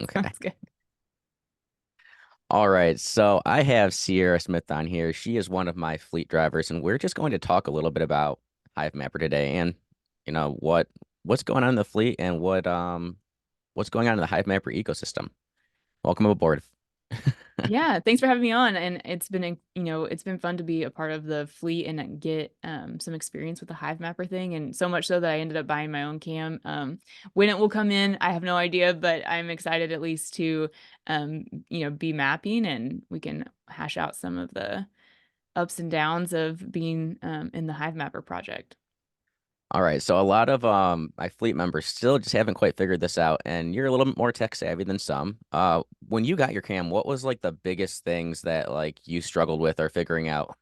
Okay. Sounds good. All right. So I have Sierra Smith on here. She is one of my fleet drivers, and we're just going to talk a little bit about Hivemapper today and what's going on in the fleet and what's going on in the Hivemapper ecosystem. Welcome aboard. Yeah, thanks for having me on. And it's been, it's been fun to be a part of the fleet and get some experience with the Hivemapper thing. And so much so that I ended up buying my own cam. When it will come in, I have no idea, but I'm excited at least to, be mapping and we can hash out some of the ups and downs of being in the Hivemapper project. All right. So a lot of my fleet members still just haven't quite figured this out, and you're a little bit more tech savvy than some. When you got your cam, what was like the biggest things that like you struggled with or figuring out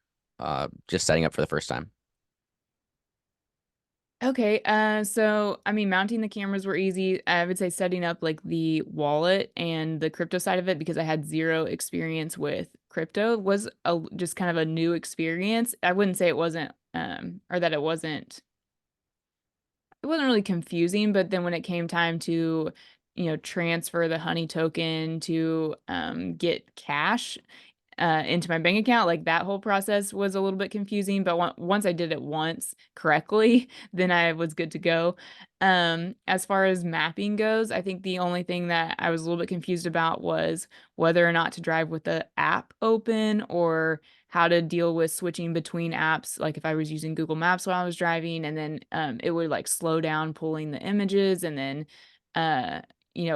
just setting up for the first time? Okay, so I mean, mounting the cameras were easy. I would say setting up like the wallet and the crypto side of it because I had zero experience with crypto was just kind of a new experience. I wouldn't say it wasn't, or that it wasn't really confusing, but then when it came time to, transfer the honey token to get cash, into my bank account. Like that whole process was a little bit confusing, but once I did it once correctly, then I was good to go. As far as mapping goes, I think the only thing that I was a little bit confused about was whether or not to drive with the app open or how to deal with switching between apps. Like if I was using Google Maps while I was driving, and then it would like slow down pulling the images, and then uh,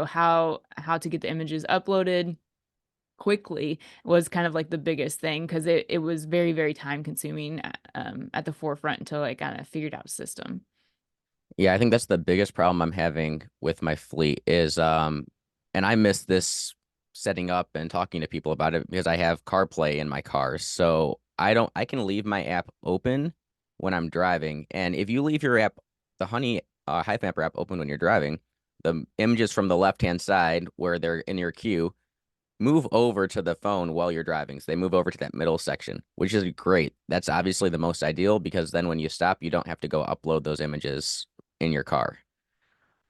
how to get the images uploaded quickly was kind of like the biggest thing because it was very, very time consuming at the forefront until I kind of figured out a system. Yeah, I think that's the biggest problem I'm having with my fleet is and I miss this setting up and talking to people about it because I have CarPlay in my cars. So I can leave my app open when I'm driving. And if you leave your app, the Honey Hivemapper app open when you're driving, the images from the left-hand side where they're in your queue move over to the phone while you're driving. So they move over to that middle section, which is great. That's obviously the most ideal because then when you stop, you don't have to go upload those images in your car.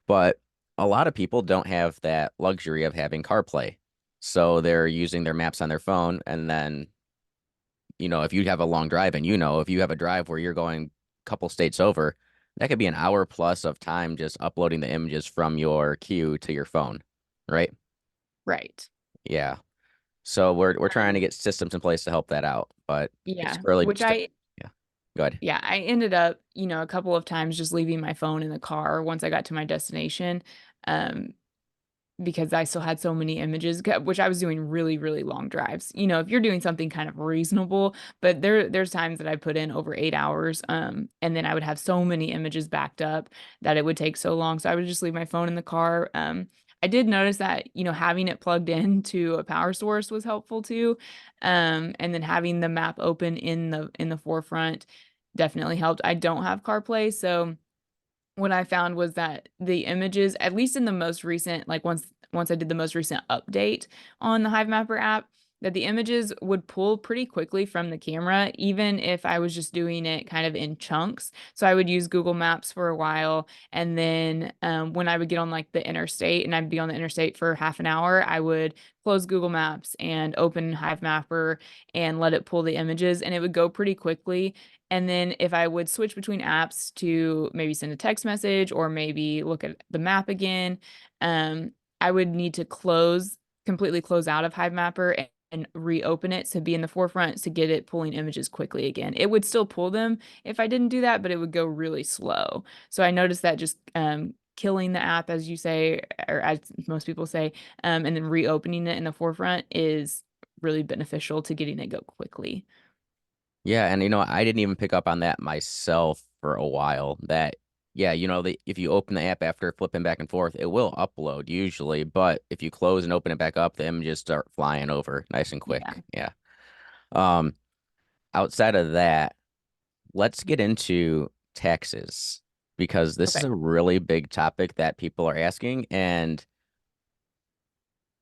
But a lot of people don't have that luxury of having CarPlay. So they're using their maps on their phone. And then, if you have a long drive and if you have a drive where you're going a couple states over, that could be an hour plus of time just uploading the images from your queue to your phone, right? Right. Yeah. So we're trying to Um, get systems in place to help that out, but it's yeah, early. which I Yeah. Go ahead. yeah, I ended up, a couple of times just leaving my phone in the car once I got to my destination. Um, because I still had so many images, which I was doing really, really long drives. If you're doing something kind of reasonable, but there's times that I put in over 8 hours, and then I would have so many images backed up that it would take so long. So I would just leave my phone in the car. I did notice that, having it plugged into a power source was helpful too. And then having the map open in the forefront definitely helped. I don't have CarPlay, so what I found was that the images, at least in the most recent, like once I did the most recent update on the Hivemapper app, that the images would pull pretty quickly from the camera, even if I was just doing it kind of in chunks. So I would use Google Maps for a while, and then when I would get on like the interstate and I'd be on the interstate for half an hour, I would close Google Maps and open Hivemapper and let it pull the images, and it would go pretty quickly. And then if I would switch between apps to maybe send a text message or maybe look at the map again, um, I would need to completely close out of Hivemapper and reopen it to be in the forefront to get it pulling images quickly again. It would still pull them if I didn't do that, but it would go really slow. So I noticed that just killing the app, as you say, or as most people say, and then reopening it in the forefront is really beneficial to getting it go quickly. Yeah, and I didn't even pick up on that myself for a while. That yeah, if you open the app after flipping back and forth, it will upload usually, but if you close and open it back up, the images start flying over nice and Yeah. quick. Yeah. Um, Outside of that, let's get into taxes because this is Okay. a really big topic that people are asking, and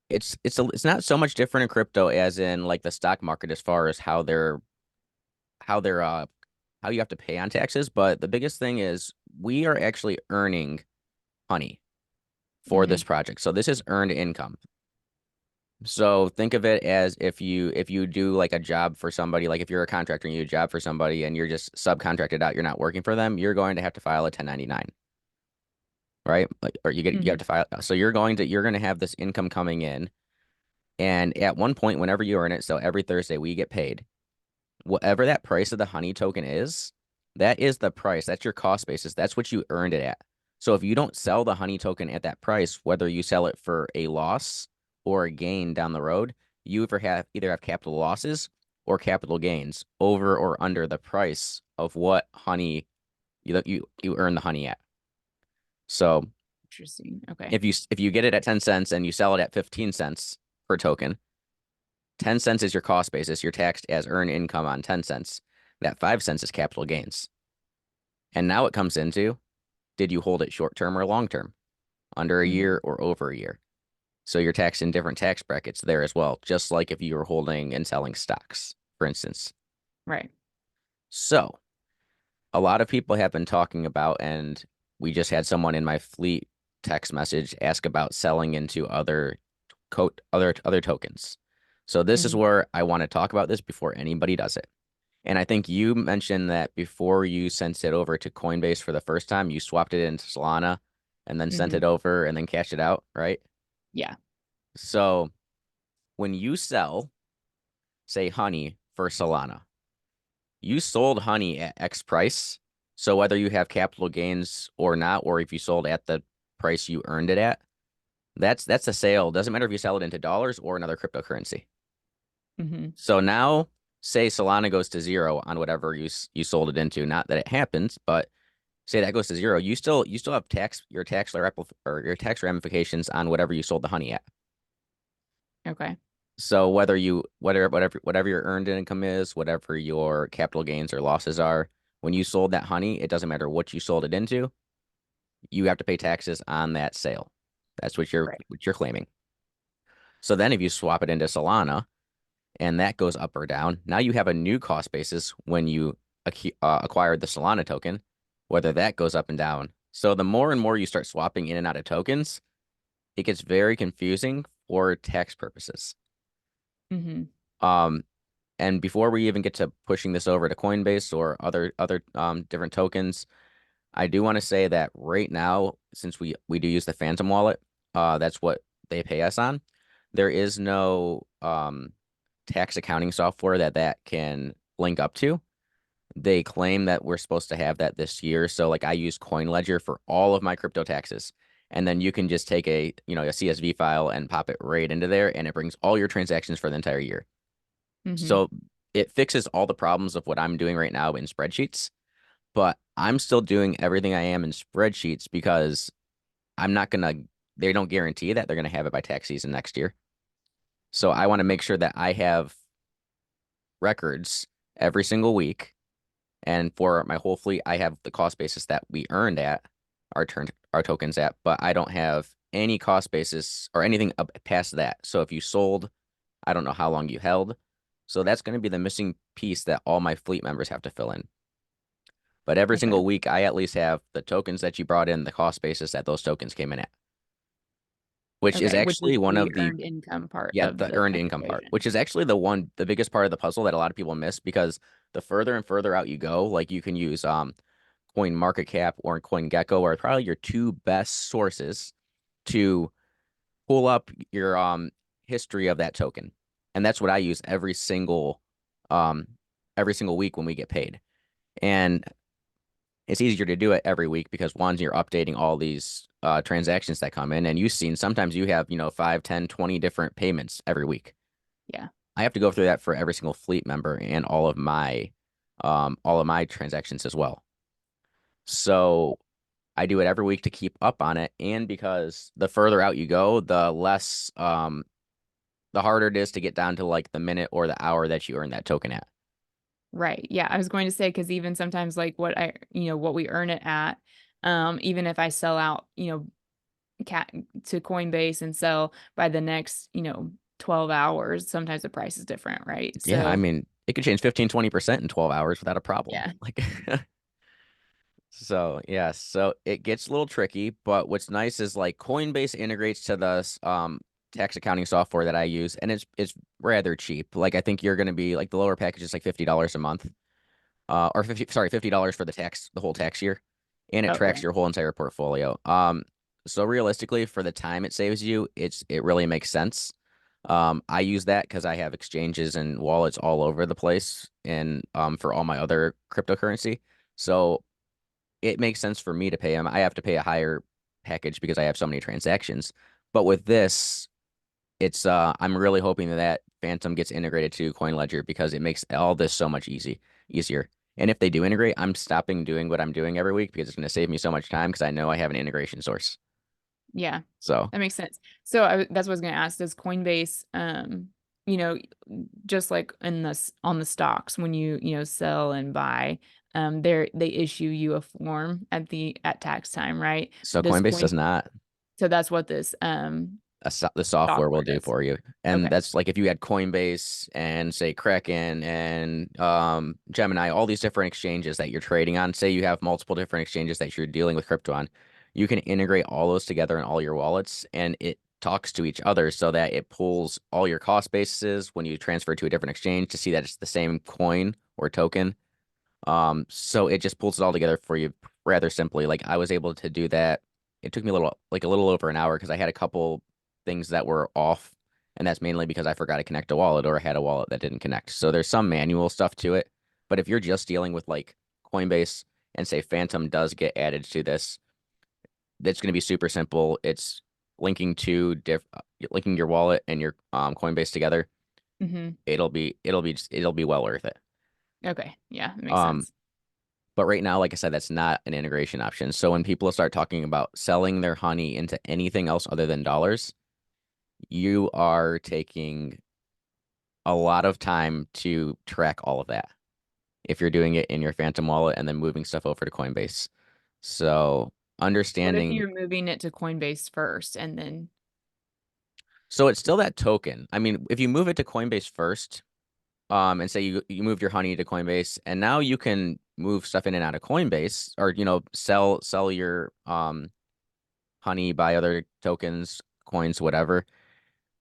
it's not so much different in crypto as in like the stock market as far as how they're how you have to pay on taxes, but the biggest thing is we are actually earning honey. for Hmm. this project. So this is earned income. So think of it as if you do like a job for somebody, like if you're a contractor and you do a job for somebody and you're just subcontracted out, you're not working for them, you're going to have to file a 1099, right? Like, or you have Hmm. to file. So you're going to have this income coming in, and at one point, whenever you earn it, so every Thursday we get paid, whatever that price of the honey token is, that is the price. That's your cost basis. That's what you earned it at. So if you don't sell the honey token at that price, whether you sell it for a loss or a gain down the road, you either have capital losses or capital gains over or under the price of what honey you earn the honey at. So Interesting. Okay. if you get it at 10 cents and you sell it at 15 cents per token, 10 cents is your cost basis. You're taxed as earned income on 10 cents. That 5 cents is capital gains. And now it comes into, did you hold it short term or long term, under a Hmm. year or over a year? So you're taxed in different tax brackets there as well, just like if you were holding and selling stocks, for instance. Right. So a lot of people have been talking about, and we just had someone in my fleet text message ask about selling into other tokens. So this is Hmm. where I want to talk about this before anybody does it. And I think you mentioned that before you sent it over to Coinbase for the first time, you swapped it into Solana and then sent Hmm. it over and then cashed it out, right? Yeah. So when you sell, say, honey for Solana, you sold honey at X price. So whether you have capital gains or not, or if you sold at the price you earned it at, that's a sale. Doesn't matter if you sell it into dollars or another cryptocurrency. Hmm. So now, say Solana goes to zero on whatever you sold it into. Not that it happens, but say that goes to zero, you still have your tax ramifications on whatever you sold the honey at. Okay. So whatever your earned income is, whatever your capital gains or losses are, when you sold that honey, it doesn't matter what you sold it into, you have to pay taxes on that sale. That's what you're Right. what you're claiming. So then if you swap it into Solana and that goes up or down, now you have a new cost basis when you acquired the Solana token, whether that goes up and down. So the more and more you start swapping in and out of tokens, it gets very confusing for tax purposes. Hmm. Um, and before we even get to pushing this over to Coinbase or other different tokens, I do want to say that right now, since we do use the Phantom wallet, that's what they pay us on. There is no tax accounting software that can link up to. They claim that we're supposed to have that this year. So like I use CoinLedger for all of my crypto taxes. And then you can just take a CSV file and pop it right into there and it brings all your transactions for the entire year. Hmm. So it fixes all the problems of what I'm doing right now in spreadsheets, but I'm still doing everything I am in spreadsheets because I'm not gonna, they don't guarantee that they're gonna have it by tax season next year. So I want to make sure that I have records every single week. And for my whole fleet, I have the cost basis that we earned at our tokens at, but I don't have any cost basis or anything up past that. So if you sold, I don't know how long you held. So that's going to be the missing piece that all my fleet members have to fill in. But every Okay. single week, I at least have the tokens that you brought in, the cost basis that those tokens came in at, which is Okay. Which is actually one the of the earned income part yeah, of the the earned income part, equation. which is actually the biggest part of the puzzle that a lot of people miss because the further and further out you go, like you can use Coin Market Cap or Coin Gecko are probably your two best sources to pull up your history of that token. And that's what I use um every single week when we get paid. And it's easier to do it every week because one, you're updating all these transactions that come in and you've seen sometimes you have, 5, 10, 20 different payments every week. Yeah. I have to go through that for every single fleet member and all of my transactions as well. So I do it every week to keep up on it. And because the further out you go, the harder it is to get down to like the minute or the hour that you earn that token at. Right. Yeah. I was going to say, because even sometimes like what we earn it at, even if I sell out, cat to Coinbase and sell by the next, 12 hours, sometimes the price is different, right? Yeah, I So mean, it could change 15, 20% in 12 hours without a problem. yeah. Like, So yes, so it gets a little tricky, but what's nice is like Coinbase integrates to the tax accounting software that I use, and it's rather cheap. Like I think you're going to be like the lower package is like $50 a month, or 50 sorry $50 for the whole tax year, and it tracks Okay. your whole entire portfolio. So realistically, for the time it saves you, it really makes sense. I use that because I have exchanges and wallets all over the place, and for all my other cryptocurrency. So it makes sense for me to pay them. I have to pay a higher package because I have so many transactions. But with this, it's I'm really hoping that Phantom gets integrated to CoinLedger because it makes all this so much easier. And if they do integrate, I'm stopping doing what I'm doing every week because it's going to save me so much time because I know I have an integration source. Yeah, So, that makes sense. So that's what I was going to ask. Does Coinbase, you know, just like in on the stocks when you sell and buy, they issue you a form at tax time, right? so Does Coinbase Coin does not. so that's what this The software will software do does. for you. And Okay. that's like if you had Coinbase and say Kraken and Gemini, all these different exchanges that you're trading on, say you have multiple different exchanges that you're dealing with crypto on, you can integrate all those together in all your wallets and it talks to each other so that it pulls all your cost bases when you transfer to a different exchange to see that it's the same coin or token. So it just pulls it all together for you rather simply. Like I was able to do that. It took me a little over an hour because I had a couple things that were off, and that's mainly because I forgot to connect a wallet or I had a wallet that didn't connect. So there's some manual stuff to it. But if you're just dealing with like Coinbase and say Phantom does get added to this, that's going to be super simple. It's linking your wallet and your Coinbase together. Hmm. It'll be well worth it. Okay. Yeah, that makes Um, sense. But right now, like I said, that's not an integration option. So when people start talking about selling their honey into anything else other than dollars, you are taking a lot of time to track all of that if you're doing it in your Phantom wallet and then moving stuff over to Coinbase. So What if understanding, you're moving it to Coinbase first and then so it's still that token. I mean, if you move it to Coinbase first, and say you move your honey to Coinbase, and now you can move stuff in and out of Coinbase, or sell your honey, buy other tokens, coins, whatever.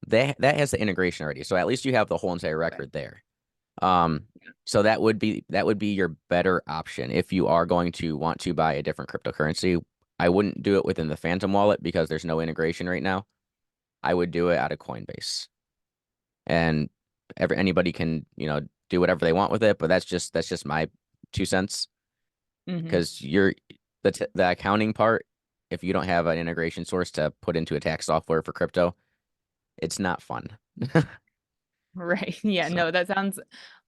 That has the integration already. So at least you have the whole entire okay. record there. Um, so that would be your better option if you are going to want to buy a different cryptocurrency. I wouldn't do it within the Phantom wallet because there's no integration right now. I would do it out of Coinbase. And anybody can, do whatever they want with it, but that's just my 2 cents Hmm. because the accounting part, if you don't have an integration source to put into a tax software for crypto, it's not fun. Right. Yeah, So no, that sounds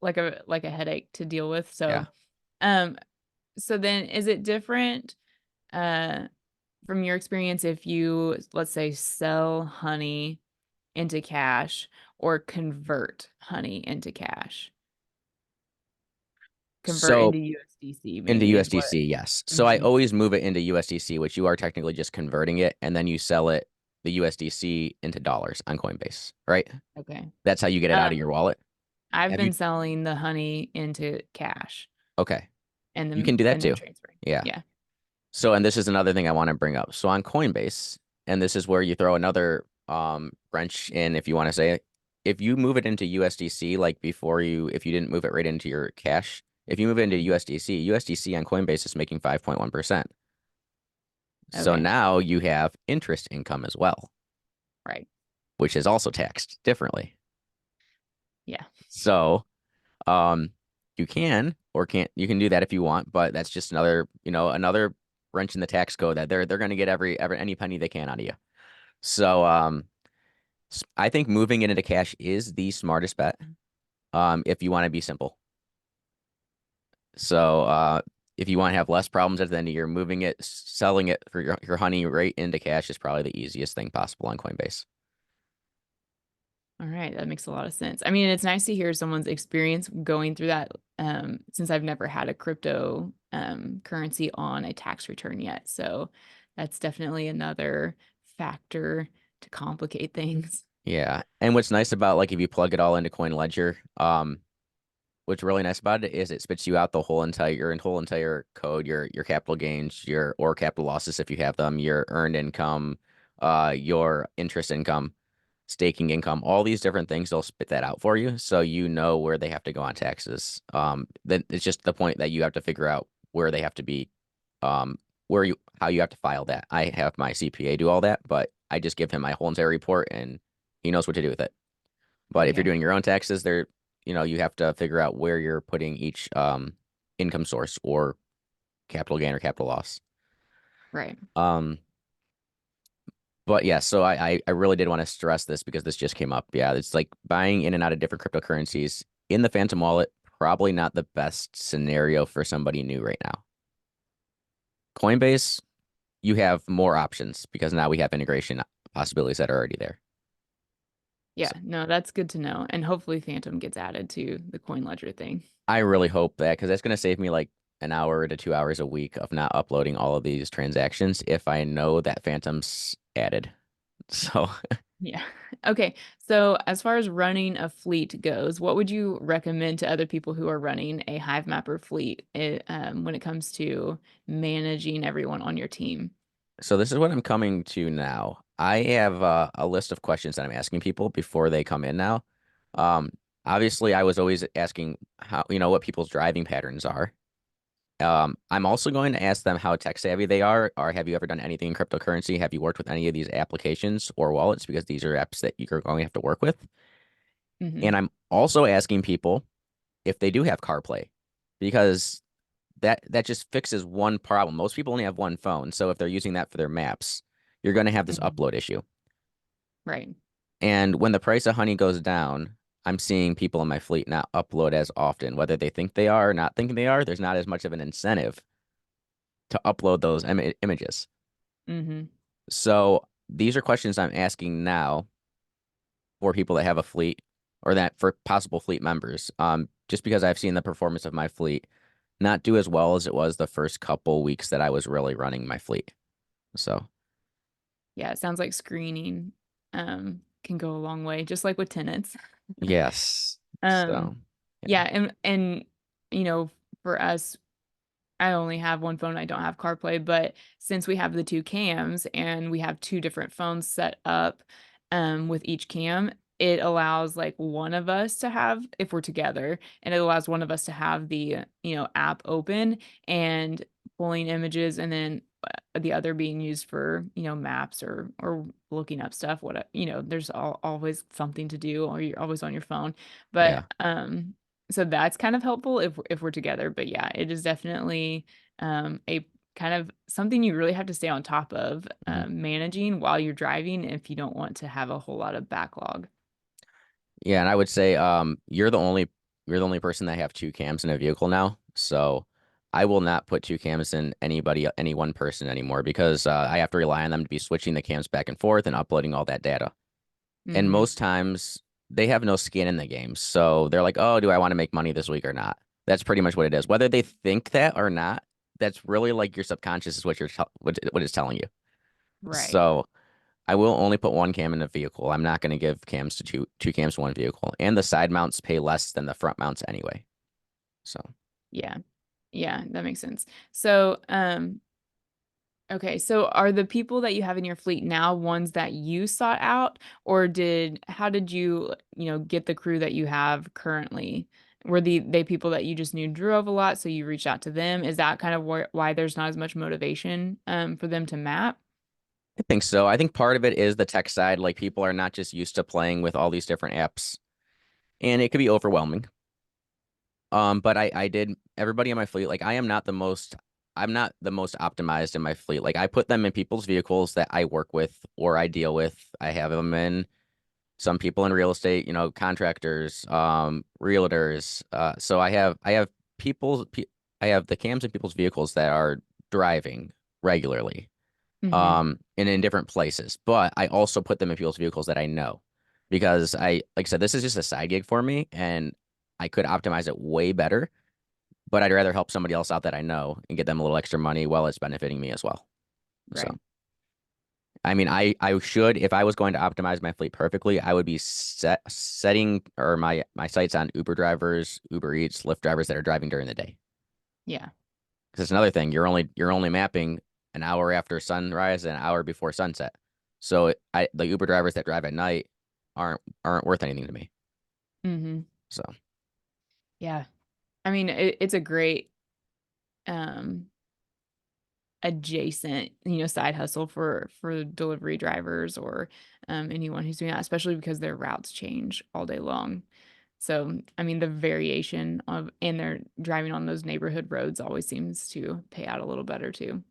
like a headache to deal with. yeah. Um, so then is it different uh from your experience if you, let's say, sell honey into cash or convert honey into cash? Convert So into USDC into maybe is what. USDC, yes. So I Hmm. always move it into USDC, which you are technically just converting it, and then you sell it the USDC into dollars on Coinbase, right? Okay. That's how you get it out of Um, your wallet. I've Have you? been selling the honey into cash Okay, you can do that and then too. transferring. Yeah. Yeah. So, and this is another thing I want to bring up. So on Coinbase, and this is where you throw another wrench in, if you want to say it. If you move it into USDC, like if you didn't move it right into your cash, if you move it into Mhm. USDC on Coinbase is making 5.1%. So Okay. now you have interest income as well, Right. which is also taxed differently. Yeah. So, um, you can or can't you can do that if you want, but that's just another wrench in the tax code that they're going to get every any penny they can out of you. So, I think moving it into cash is the smartest bet. If you want to be simple. So, if you want to have less problems at the end of the year, selling it for your honey right into cash is probably the easiest thing possible on Coinbase. All right, that makes a lot of sense. I mean, it's nice to hear someone's experience going through that, since I've never had a crypto currency on a tax return yet. So that's definitely another factor to complicate things. Yeah. And what's nice about like if you plug it all into Coin Ledger, what's really nice about it is it spits you out the whole entire code, your capital gains, your or capital losses if you have them, your earned income, your interest income, staking income, all these different things, they'll spit that out for you, so you know where they have to go on taxes. Then it's just the point that you have to figure out where they have to be, um, where you how you have to file that. I have my CPA do all that, but I just give him my whole entire report and he knows what to do with it. But if you're Okay, doing your own taxes, you have to figure out where you're putting each income source or capital gain or capital loss. right. Um, but yeah, so I really did want to stress this because this just came up. Yeah, it's like buying in and out of different cryptocurrencies in the Phantom wallet, probably not the best scenario for somebody new right now. Coinbase, you have more options because now we have integration possibilities that are already there. Yeah, So no, that's good to know. And hopefully Phantom gets added to the Coin Ledger thing. I really hope that because that's going to save me like an hour to 2 hours a week of not uploading all of these transactions if I know that Phantom's added. So Yeah. Okay. So as far as running a fleet goes, what would you recommend to other people who are running a Hivemapper fleet when it comes to managing everyone on your team? So this is what I'm coming to now. I have a list of questions that I'm asking people before they come in now. Um, Obviously, I was always asking what people's driving patterns are. I'm also going to ask them how tech savvy they are, or have you ever done anything in cryptocurrency? Have you worked with any of these applications or wallets? Because these are apps that you're going to have to work with. Hmm. And I'm also asking people if they do have CarPlay, because that just fixes one problem. Most people only have one phone, so if they're using that for their maps, you're going to have this Hmm. upload issue. Right. And when the price of honey goes down, I'm seeing people in my fleet not upload as often, whether they think they are or not thinking they are. There's not as much of an incentive to upload those images. Hmm. So these are questions I'm asking now for people that have a fleet or that for possible fleet members. Just because I've seen the performance of my fleet not do as well as it was the first couple weeks that I was really running my fleet. So Yeah, it sounds like screening can go a long way, just like with tenants. yes. Um, So yeah. yeah, and you know, for us, I only have one phone. I don't have CarPlay, but since we have the two cams and we have two different phones set up with each cam, it allows like one of us to have, if we're together, and it allows one of us to have the, app open and pulling images and then the other being used for, maps or looking up stuff. There's always something to do or you're always on your phone. But Yeah. so that's kind of helpful if we're together. But yeah, it is definitely a kind of something you really have to stay on top of Mhm. managing while you're driving if you don't want to have a whole lot of backlog. Yeah, and I would say you're the only person that have two cams in a vehicle now. So I will not put two cams in any one person anymore because I have to rely on them to be switching the cams back and forth and uploading all that data. And Hmm. most times they have no skin in the game. So they're like, "Oh, do I want to make money this week or not?" That's pretty much what it is. Whether they think that or not, that's really like your subconscious is what it's telling you. Right. So I will only put one cam in a vehicle. I'm not going to give cams to two cams to one vehicle. And the side mounts pay less than the front mounts anyway. So Yeah. Yeah, that makes sense. So, okay, so are the people that you have in your fleet now ones that you sought out, or how did you, get the crew that you have currently? Were they people that you just knew drove a lot, so you reached out to them? Is that kind of why there's not as much motivation for them to map? I think so. I think part of it is the tech side. Like people are not just used to playing with all these different apps, and it could be overwhelming. But I did everybody in my fleet. Like I'm not the most optimized in my fleet. Like I put them in people's vehicles that I work with or I deal with. I have them in some people in real estate, contractors, realtors. So I have people's pe I have the cams in people's vehicles that are driving regularly, Hmm. and in different places. But I also put them in people's vehicles that I know because like I said, this is just a side gig for me, and I could optimize it way better. But I'd rather help somebody else out that I know and get them a little extra money while it's benefiting me as well. So. Right. I mean, I should if I was going to optimize my fleet perfectly, I would be setting or my sights on Uber drivers, Uber Eats, Lyft drivers that are driving during the day. Yeah. Because it's another thing, you're only mapping an hour after sunrise and an hour before sunset. So the Uber drivers that drive at night aren't worth anything to me. Hmm. So, Yeah. I mean, it's a great um adjacent, side hustle for delivery drivers or anyone who's doing that, especially because their routes change all day long. So, I mean, the variation of and they're driving on those neighborhood roads always seems to pay out a little better too.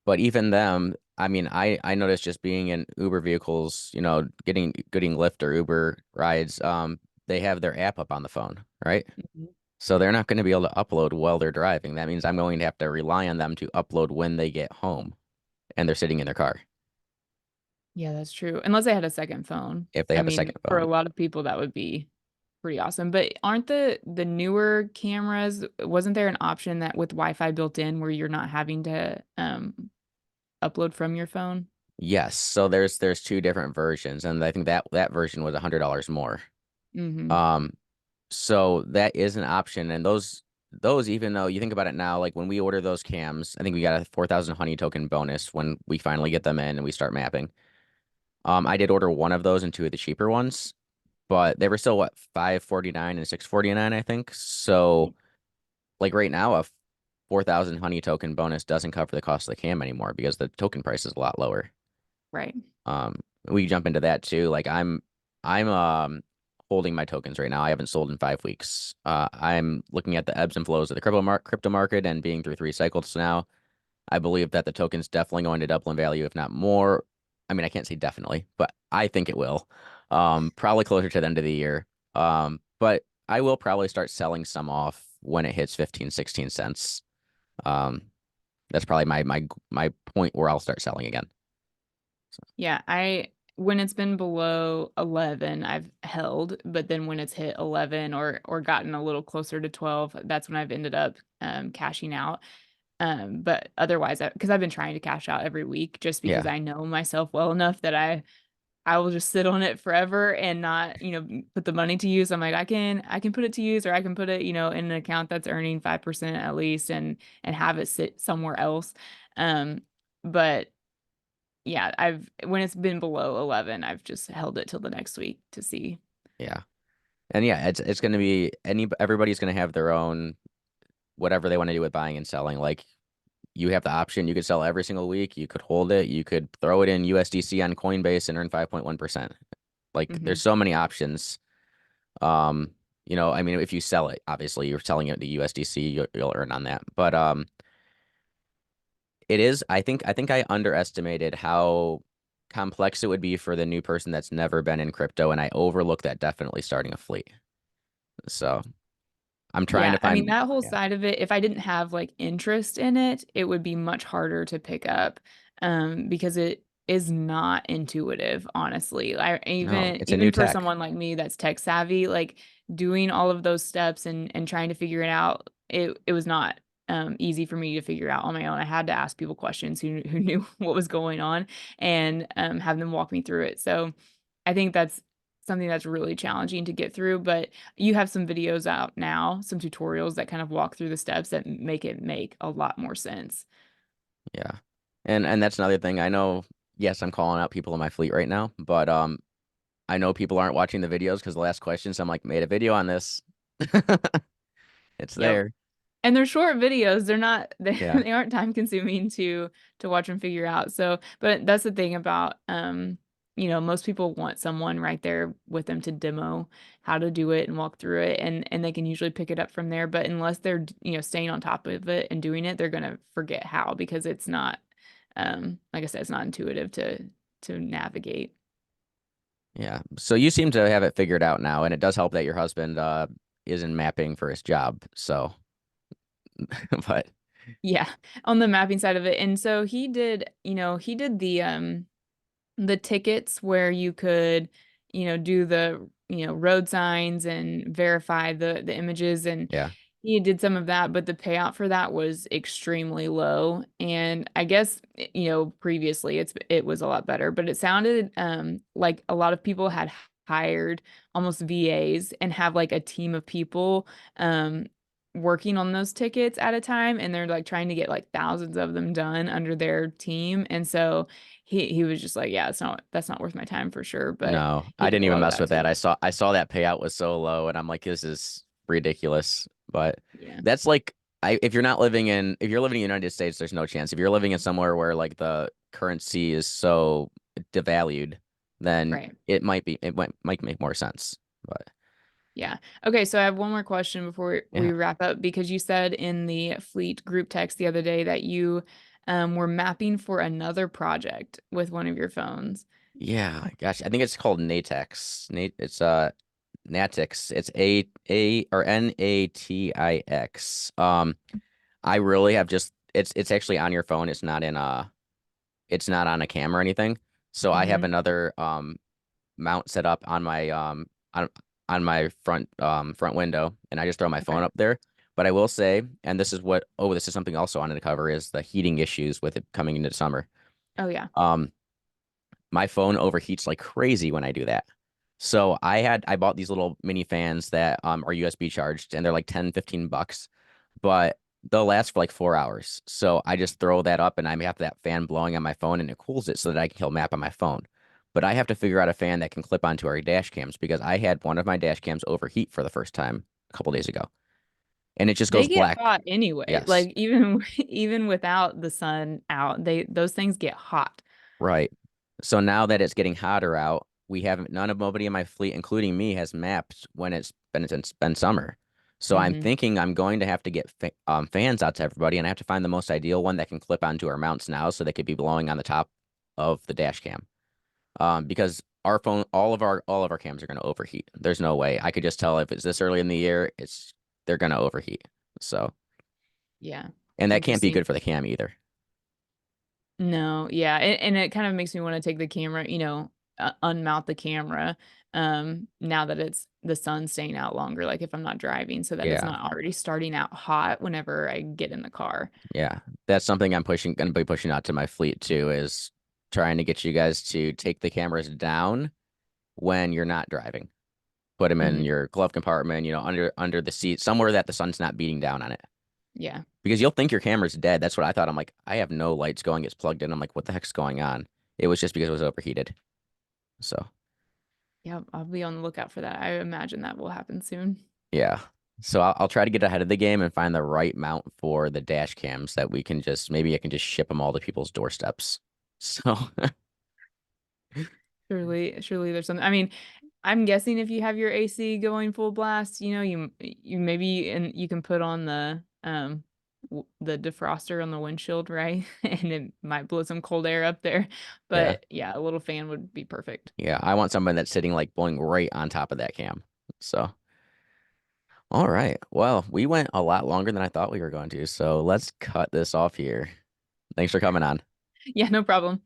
but even them, I mean, I noticed just being in Uber vehicles, getting Lyft or Uber rides, they have their app up on the phone, right? Mhm. So they're not going to be able to upload while they're driving. That means I'm going to have to rely on them to upload when they get home and they're sitting in their car Yeah, that's true. Unless they had a second phone. if they I have a mean, second for a phone. lot of people that would be pretty awesome. But aren't the newer cameras, wasn't there an option that with Wi-Fi built in where you're not having to upload from your phone? Yes, so there's two different versions, and I think that version was $100 more. Hmm. Um, so that is an option, and those even though you think about it now, like when we order those cams, I think we got a 4,000 honey token bonus when we finally get them in and we start mapping. I did order one of those and two of the cheaper ones, but they were still what 549 and 649, I think. So like right now, a 4,000 honey token bonus doesn't cover the cost of the cam anymore because the token price is a lot lower. Right. Um, we jump into that too. Like I'm holding my tokens right now. I haven't sold in 5 weeks. I'm looking at the ebbs and flows of the crypto market and being through 3 cycles now. I believe that the token's definitely going to double in value, if not more. I mean, I can't say definitely, but I think it will. Probably closer to the end of the year. But I will probably start selling some off when it hits 15, 16 cents. Um, that's probably my point where I'll start selling again. So, Yeah, I when it's been below 11, I've held, but then when it's hit 11 or gotten a little closer to 12, that's when I've ended up cashing out. But otherwise, because I've been trying to cash out every week just because yeah. I know myself well enough that I will just sit on it forever and not, put the money to use. I'm like, I can put it to use or I can put it, in an account that's earning 5% at least and have it sit somewhere else. But yeah, I've when it's been below 11, I've just held it till the next week to see. Yeah. And yeah, it's going to be everybody's going to have their own whatever they want to do with buying and selling. Like you have the option, you could sell every single week, you could hold it, you could throw it in USDC on Coinbase and earn 5.1%. Like Hmm. there's so many options. Um, I mean, if you sell it, obviously you're selling it to USDC, you'll earn on that. But it is, I think I underestimated how complex it would be for the new person that's never been in crypto, and I overlooked that definitely starting a fleet. So I'm trying to Yeah, I mean find, that whole yeah, side of it, if I didn't have like interest in it, it would be much harder to pick up because it is not intuitive, honestly. I no, even it's a new even for tech. someone like me that's tech savvy, like doing all of those steps and trying to figure it out, it was not easy for me to figure out on my own. I had to ask people questions who knew what was going on and have them walk me through it. So I think that's something that's really challenging to get through, but you have some videos out now, some tutorials that kind of walk through the steps that make it make a lot more sense. Yeah. And that's another thing. I know, yes, I'm calling out people in my fleet right now, but I know people aren't watching the videos because the last questions I'm like, made a video on this. It's Yep. there. And they're short videos. They're not they, Yeah. they aren't time consuming to watch and figure out. So, but that's the thing about most people want someone right there with them to demo how to do it and walk through it and they can usually pick it up from there, but unless they're staying on top of it and doing it, they're going to forget how because it's not like I said, it's not intuitive to navigate. Yeah. So you seem to have it figured out now, and it does help that your husband is in mapping for his job. So, but Yeah, on the mapping side of it. And so he did the tickets where you could, do the, road signs and verify the images and yeah. He did some of that, but the payout for that was extremely low. And I guess, previously it was a lot better, but it sounded like a lot of people had hired almost VAs and have like a team of people um working on those tickets at a time, and they're like trying to get like thousands of them done under their team. And so he was just like, yeah, that's not worth my time for sure. But No, he I did didn't a even lot of mess that with that. too. I saw that payout was so low, and I'm like, this is ridiculous. But Yeah. that's like, if you're not living in if you're living in the United States, there's no chance. If you're living in somewhere where like the currency is so devalued, then Right. it might make more sense. But Yeah. Okay, so I have one more question before we yeah, wrap up, because you said in the Fleet group text the other day that you were mapping for another project with one of your phones. yeah, gosh, I think it's called Natex. It's Natix. It's A or Natix. I really have just it's actually on your phone. It's not on a camera or anything. So I have Hmm. another mount set up on my front window, and I just throw my phone Okay. up there. But I will say, and this is something also I wanted to cover, is the heating issues with it coming into summer. Oh yeah. Um, my phone overheats like crazy when I do that. So I bought these little mini fans that are USB charged, and they're like 10, $15, but they'll last for like 4 hours. So I just throw that up and I have that fan blowing on my phone and it cools it so that I can kill map on my phone. But I have to figure out a fan that can clip onto our dash cams because I had one of my dash cams overheat for the first time a couple days ago. And it just They goes get black. hot anyway. Yes. Like even even without the sun out, those things get hot. Right. So now that it's getting hotter out, nobody in my fleet, including me, has mapped when it's been summer. So I'm Hmm. thinking I'm going to have to get fans out to everybody, and I have to find the most ideal one that can clip onto our mounts now, so they could be blowing on the top of the dash cam. Because our phone, all of our cams are going to overheat. There's no way I could just tell if it's this early in the year, they're going to overheat. So, Yeah. and that can't be Interesting. good for the cam either. No, yeah, and it kind of makes me want to take the camera, unmount the camera, now that it's the sun staying out longer, like if I'm not driving, so that it's Yeah. not already starting out hot whenever I get in the car. Yeah, that's something going to be pushing out to my fleet too, is trying to get you guys to take the cameras down when you're not driving. Put them in Hmm. your glove compartment, under the seat, somewhere that the sun's not beating down on it. Yeah. Because you'll think your camera's dead. That's what I thought. I'm like, I have no lights going. It's plugged in. I'm like, what the heck's going on? It was just because it was overheated. So, Yeah, I'll be on the lookout for that. I imagine that will happen soon. yeah. So I'll try to get ahead of the game and find the right mount for the dash cams that maybe I can just ship them all to people's doorsteps. So, Surely there's something. I mean, I'm guessing if you have your AC going full blast, you maybe, and you can put on the defroster on the windshield, right? And it might blow some cold air up there. yeah. But yeah, a little fan would be perfect. Yeah, I want someone that's sitting like blowing right on top of that cam. So, all right. Well, we went a lot longer than I thought we were going to. So let's cut this off here. Thanks for coming on. Yeah, no problem.